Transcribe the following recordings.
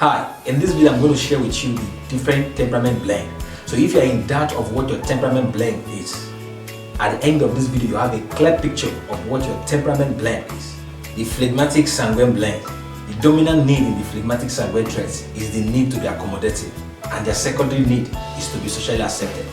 Hi, in this video I'm going to share with you the different temperament blend. So if you are in doubt of what your temperament blend is, at the end of this video you have a clear picture of what your temperament blend is. The Phlegmatic Sanguine blend. The dominant need in the Phlegmatic Sanguine traits is the need to be accommodative, and their secondary need is to be socially accepted.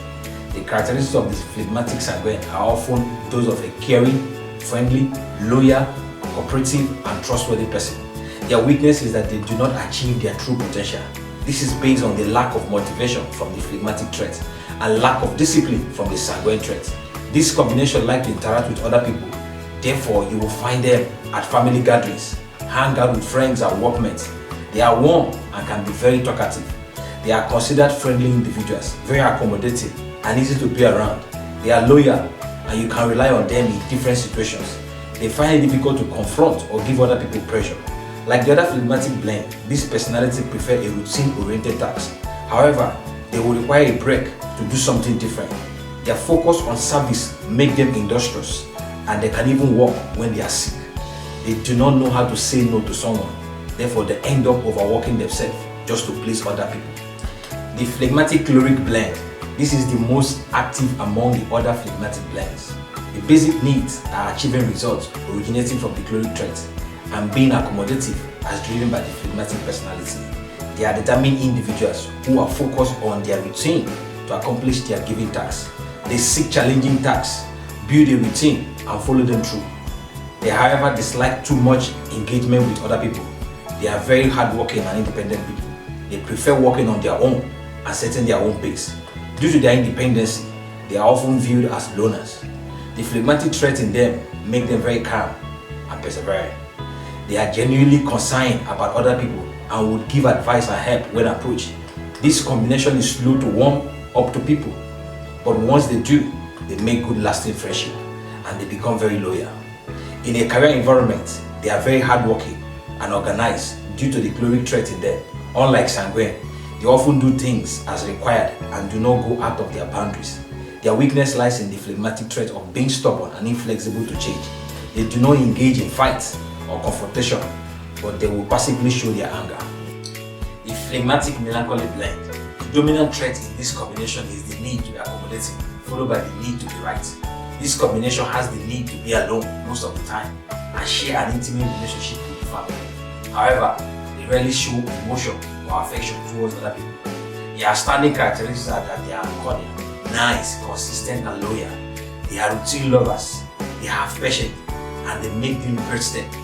The characteristics of the Phlegmatic Sanguine are often those of a caring, friendly, loyal, cooperative and trustworthy person. Their weakness is that they do not achieve their true potential. This is based on the lack of motivation from the phlegmatic trait and lack of discipline from the sanguine trait. This combination like to interact with other people. Therefore, you will find them at family gatherings, hang out with friends and workmates. They are warm and can be very talkative. They are considered friendly individuals, very accommodating and easy to be around. They are loyal and you can rely on them in different situations. They find it difficult to confront or give other people pressure. Like the other phlegmatic blend, this personality prefer a routine-oriented task. However, they will require a break to do something different. Their focus on service make them industrious, and they can even work when they are sick. They do not know how to say no to someone, therefore they end up overworking themselves just to please other people. The Phlegmatic Choleric blend. This is the most active among the other phlegmatic blends. The basic needs are achieving results originating from the choleric trait and being accommodative as driven by the phlegmatic personality. They are determined individuals who are focused on their routine to accomplish their given tasks. They seek challenging tasks, build a routine and follow them through. They however dislike too much engagement with other people. They are very hardworking and independent people. They prefer working on their own and setting their own pace. Due to their independence, they are often viewed as loners. The phlegmatic trait in them make them very calm and persevering. They are genuinely concerned about other people and would give advice and help when approached. This combination is slow to warm up to people, but once they do, they make good lasting friendship and they become very loyal. In a career environment, they are very hardworking and organized due to the choleric trait in them. Unlike sanguine, they often do things as required and do not go out of their boundaries. Their weakness lies in the phlegmatic trait of being stubborn and inflexible to change. They do not engage in fights or confrontation, but they will passively show their anger. The Phlegmatic Melancholic blend. The dominant trait in this combination is the need to be accommodating, followed by the need to be right. This combination has the need to be alone most of the time and share an intimate relationship with the family. However, they rarely show emotion or affection towards other people. Their outstanding characteristics are that they are cordial, nice, consistent and loyal. They are routine lovers. They have patience and they make deliberate steps.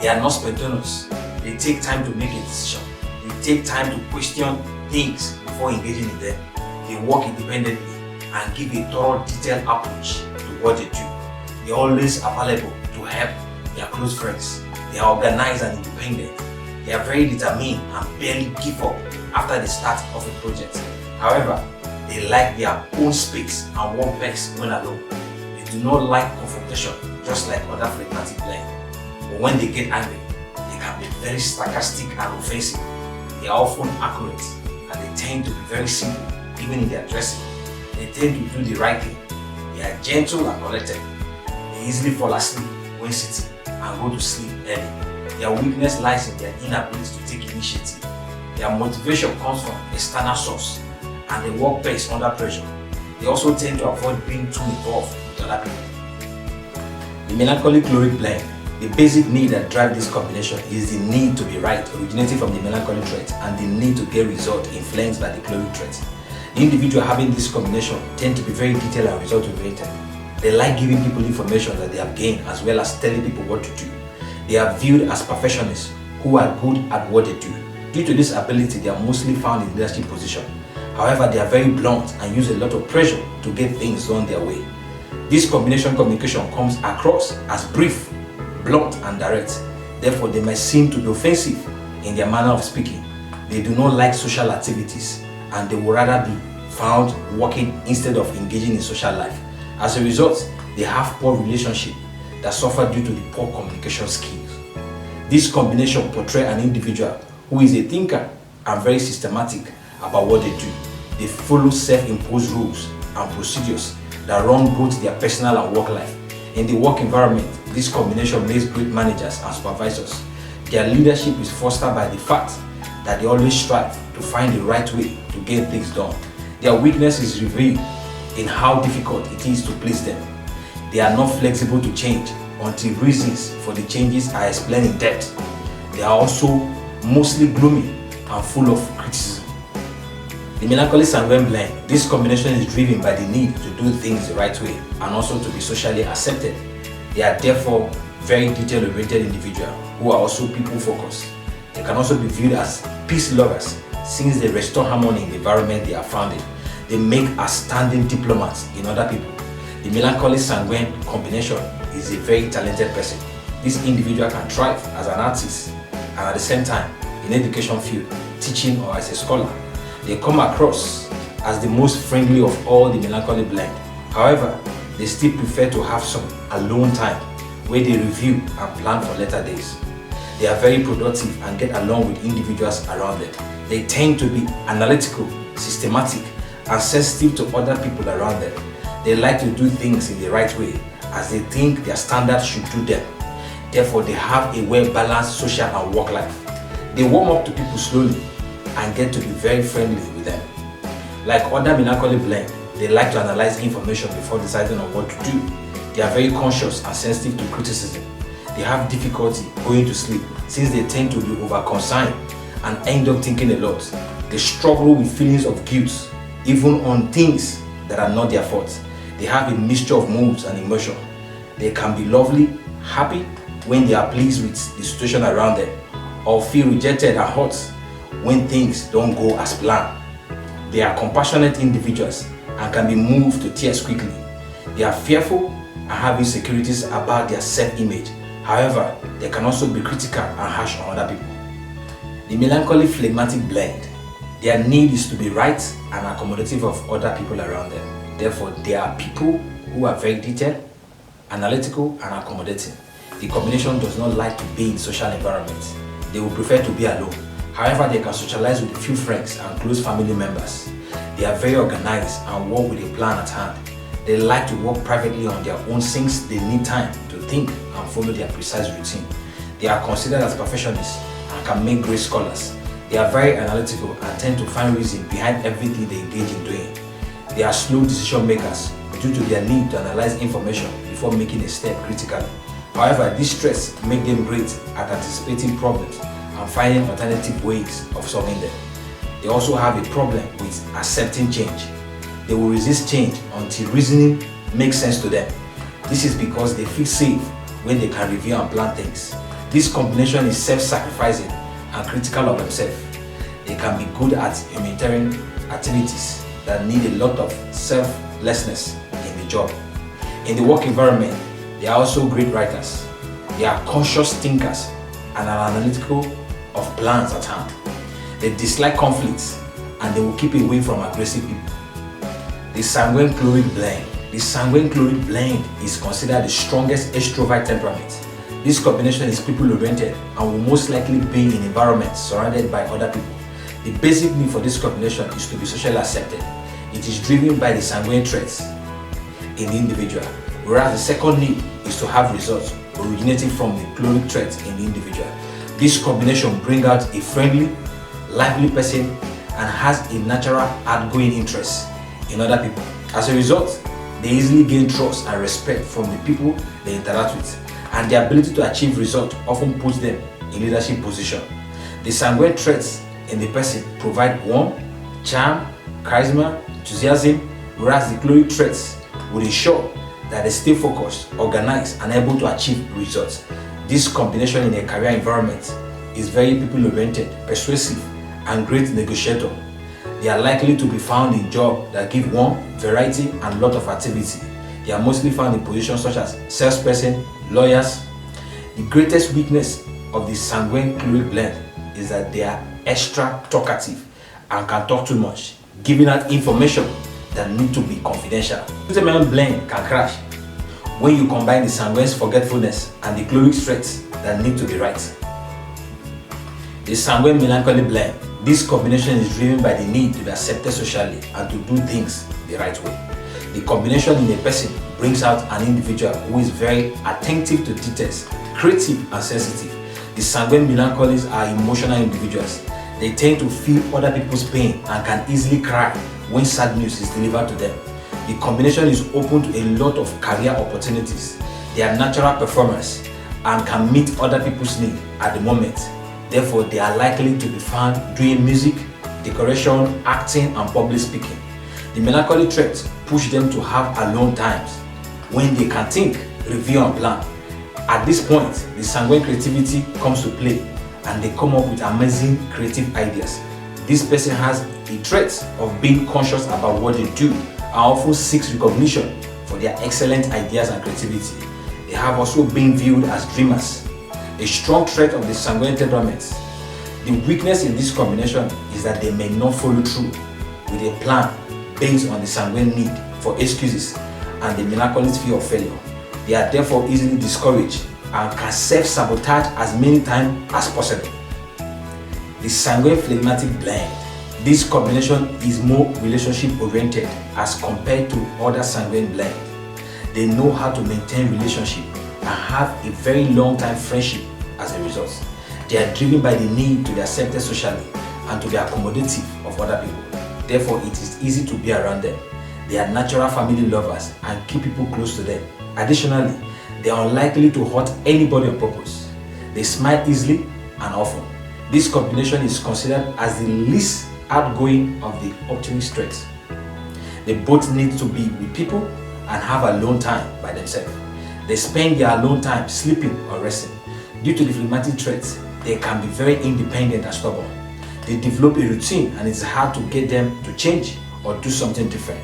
They are not spontaneous. They take time to make a decision. They take time to question things before engaging in them. They work independently and give a thorough, detailed approach to what they do. They are always available to help their close friends. They are organized and independent. They are very determined and barely give up after the start of a project. However, they like their own space and work best when alone. They do not like confrontation, just like other phlegmatic blend. But when they get angry, they can be very sarcastic and offensive. They are often accurate and they tend to be very simple, even in their dressing. They tend to do the right thing. They are gentle and collected. They easily fall asleep when sitting and go to sleep early. Their weakness lies in their inability to take initiative. Their motivation comes from external source and they work best under pressure. They also tend to avoid being too involved with other people. The Melancholic Choleric blend. The basic need that drives this combination is the need to be right, originating from the melancholic trait, and the need to get results influenced by the choleric trait. The individual having this combination tend to be very detailed and result-oriented. They like giving people information that they have gained as well as telling people what to do. They are viewed as perfectionists who are good at what they do. Due to this ability, they are mostly found in leadership position. However, they are very blunt and use a lot of pressure to get things done their way. This combination communication comes across as brief, blunt and direct. Therefore, they may seem to be offensive in their manner of speaking. They do not like social activities and they would rather be found working instead of engaging in social life. As a result, they have poor relationships that suffer due to the poor communication skills. This combination portrays an individual who is a thinker and very systematic about what they do. They follow self-imposed rules and procedures that run both their personal and work life. In the work environment, this combination makes great managers and supervisors. Their leadership is fostered by the fact that they always strive to find the right way to get things done. Their weakness is revealed in how difficult it is to please them. They are not flexible to change until reasons for the changes are explained in depth. They are also mostly gloomy and full of criticism. The Melancholic Sanguine blend, this combination is driven by the need to do things the right way and also to be socially accepted. They are therefore very detail-oriented individuals who are also people-focused. They can also be viewed as peace lovers since they restore harmony in the environment they are found in. They make outstanding diplomats in other people. The Melancholic Sanguine combination is a very talented person. This individual can thrive as an artist and at the same time in education field, teaching or as a scholar. They come across as the most friendly of all the Melancholic blend. However, they still prefer to have some alone time where they review and plan for later days. They are very productive and get along with individuals around them. They tend to be analytical, systematic, and sensitive to other people around them. They like to do things in the right way as they think their standards should do them. Therefore, they have a well-balanced social and work life. They warm up to people slowly and get to be very friendly with them. Like other Melancholic blend, they like to analyze information before deciding on what to do. They are very conscious and sensitive to criticism. They have difficulty going to sleep since they tend to be over-concerned and end up thinking a lot. They struggle with feelings of guilt, even on things that are not their fault. They have a mixture of moods and emotion. They can be lovely, happy when they are pleased with the situation around them, or feel rejected and hurt when things don't go as planned. They are compassionate individuals and can be moved to tears quickly. They are fearful and have insecurities about their self-image. However, they can also be critical and harsh on other people. The Melancholic Phlegmatic blend, their need is to be right and accommodative of other people around them. Therefore, they are people who are very detailed, analytical, and accommodating. The combination does not like to be in social environments. They would prefer to be alone. However, they can socialize with a few friends and close family members. They are very organized and work with a plan at hand. They like to work privately on their own since they need time to think and follow their precise routine. They are considered as professionals and can make great scholars. They are very analytical and tend to find reason behind everything they engage in doing. They are slow decision makers due to their need to analyze information before making a step critically. However, this stress makes them great at anticipating problems and finding alternative ways of solving them. They also have a problem with accepting change. They will resist change until reasoning makes sense to them. This is because they feel safe when they can review and plan things. This combination is self-sacrificing and critical of themselves. They can be good at humanitarian activities that need a lot of selflessness in the job. In the work environment, they are also great writers. They are conscious thinkers and are analytical of plans at hand. They dislike conflicts and they will keep away from aggressive people. The Sanguine Choleric blend. The Sanguine Choleric blend is considered the strongest extrovert temperament. This combination is people-oriented and will most likely be in environments surrounded by other people. The basic need for this combination is to be socially accepted. It is driven by the sanguine traits in the individual, whereas the second need is to have results originating from the choleric traits in the individual. This combination brings out a friendly, lively person and has a natural outgoing interest in other people. As a result, they easily gain trust and respect from the people they interact with, and their ability to achieve results often puts them in leadership position. The sanguine traits in the person provide warmth, charm, charisma, enthusiasm, whereas the choleric traits will ensure that they stay focused, organized, and able to achieve results. This combination in a career environment is very people-oriented, persuasive, and great negotiator. They are likely to be found in jobs that give warmth, variety, and lot of activity. They are mostly found in positions such as salesperson, lawyers. The greatest weakness of the Sanguine Choleric blend is that they are extra talkative and can talk too much, giving out information that need to be confidential. The Temperament blend can crash when you combine the sanguine's forgetfulness and the choleric traits that need to be right. The Sanguine Melancholic blend. This combination is driven by the need to be accepted socially and to do things the right way. The combination in a person brings out an individual who is very attentive to details, creative and sensitive. The Sanguine Melancholics are emotional individuals. They They tend to feel other people's pain and can easily cry when sad news is delivered to them. The combination is open to a lot of career opportunities. They are natural performers and can meet other people's needs at the moment. Therefore, they are likely to be found doing music, decoration, acting, and public speaking. The melancholy traits push them to have alone times when they can think, review, and plan. At this point, the sanguine creativity comes to play and they come up with amazing creative ideas. This person has a trait of being conscious about what they do and often seeks recognition for their excellent ideas and creativity. They have also been viewed as dreamers, a strong trait of the sanguine temperaments. The weakness in this combination is that they may not follow through with a plan based on the sanguine need for excuses and the melancholy's fear of failure. They are therefore easily discouraged and can self-sabotage as many times as possible. The sanguine phlegmatic blend. This combination is more relationship oriented as compared to other sanguine blends. They know how to maintain relationship and have a very long time friendship as a result. They are driven by the need to be accepted socially and to be accommodative of other people. Therefore, it is easy to be around them. They are natural family lovers and keep people close to them. Additionally, they are unlikely to hurt anybody on purpose. They smile easily and often. This combination is considered as the least outgoing of the optimist traits. They both need to be with people and have alone time by themselves. They spend their alone time sleeping or resting. Due to the phlegmatic traits, they can be very independent and stubborn. They develop a routine and it's hard to get them to change or do something different.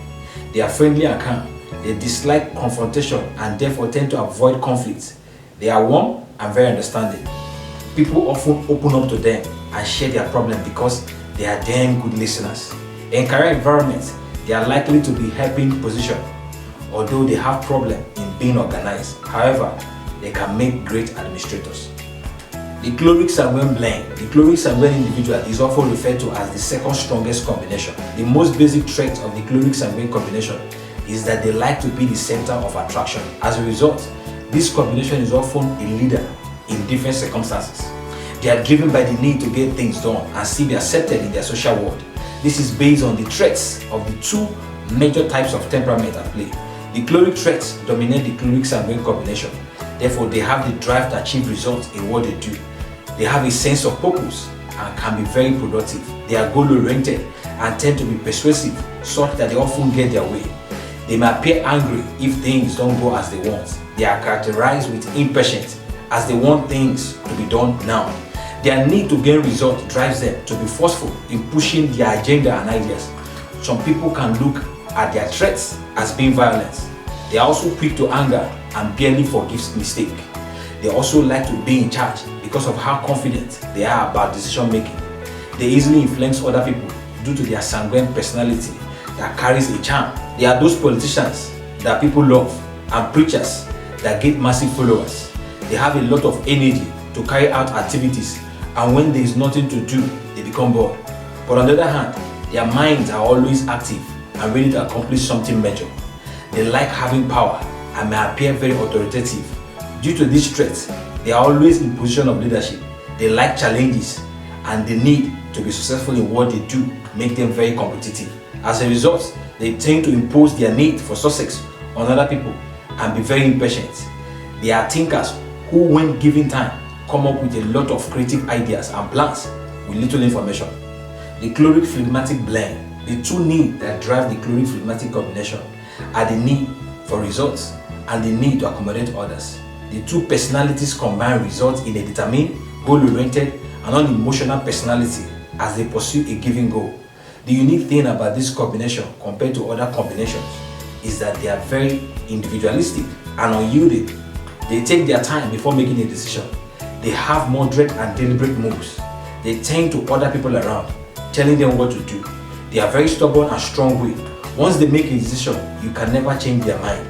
They are friendly and calm. They dislike confrontation and therefore tend to avoid conflicts. They are warm and very understanding. People often open up to them and share their problems because they are damn good listeners. In career environments, they are likely to be helping position, although they have problems in being organized. However, they can make great administrators. The choleric sanguine blend. The choleric sanguine individual is often referred to as the second strongest combination. The most basic trait of the choleric sanguine combination is that they like to be the center of attraction. As a result, this combination is often a leader in different circumstances. They are driven by the need to get things done and still be accepted in their social world. This is based on the traits of the two major types of temperament at play. The choleric traits dominate the choleric sanguine combination. Therefore, they have the drive to achieve results in what they do. They have a sense of purpose and can be very productive. They are goal-oriented and tend to be persuasive, such that they often get their way. They may appear angry if things don't go as they want. They are characterized with impatience as they want things to be done now. Their need to get results drives them to be forceful in pushing their agenda and ideas. Some people can look at their threats as being violent. They are also quick to anger and barely forgive mistakes. They also like to be in charge because of how confident they are about decision making. They easily influence other people due to their sanguine personality that carries a charm. They are those politicians that people love and preachers that get massive followers. They have a lot of energy to carry out activities, and when there is nothing to do, they become bored. But on the other hand, their minds are always active and ready to accomplish something major. They like having power and may appear very authoritative. Due to these traits, they are always in position of leadership. They like challenges and the need to be successful in what they do make them very competitive. As a result, they tend to impose their need for success on other people and be very impatient. They are thinkers who, when given time, come up with a lot of creative ideas and plans with little information. The choleric phlegmatic blend. The two needs that drive the choleric phlegmatic combination are the need for results and the need to accommodate others. The two personalities combined result in a determined, goal-oriented, and unemotional personality as they pursue a given goal. The unique thing about this combination compared to other combinations is that they are very individualistic and unyielding. They take their time before making a decision. They have moderate and deliberate moves. They tend to order people around, telling them what to do. They are very stubborn and strong-willed. Once they make a decision, you can never change their mind.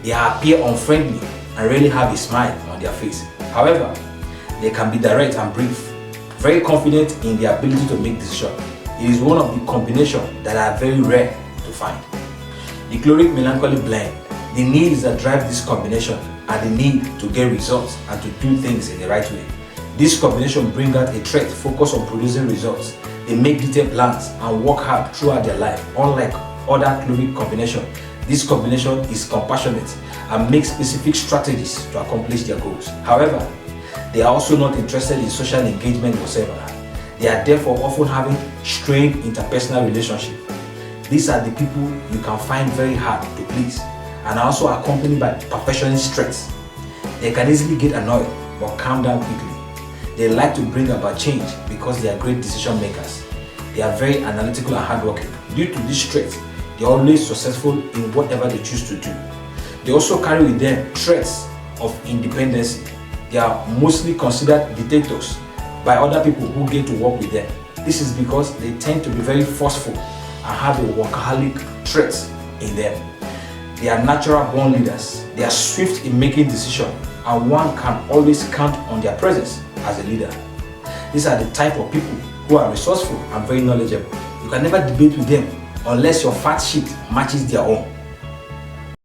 They appear unfriendly and rarely have a smile on their face. However, they can be direct and brief, very confident in their ability to make decisions. It is one of the combinations that are very rare to find. The choleric melancholy blend. The needs that drive this combination are the need to get results and to do things in the right way. This combination brings out a trait focused on producing results They make detailed plans and work hard throughout their life. Unlike other choleric combination, this combination is compassionate and makes specific strategies to accomplish their goals. However, they are also not interested in social engagement whatsoever. They are therefore often having strained interpersonal relationships. These are the people you can find very hard to please and are also accompanied by perfectionist traits. They can easily get annoyed but calm down quickly. They like to bring about change because they are great decision makers. They are very analytical and hardworking. Due to this trait, they are always successful in whatever they choose to do. They also carry with them traits of independence. They are mostly considered dictators by other people who get to work with them. This is because they tend to be very forceful and have a workaholic traits in them. They are natural born leaders. They are swift in making decisions, and one can always count on their presence as a leader. These are the type of people who are resourceful and very knowledgeable. You can never debate with them unless your fact sheet matches their own.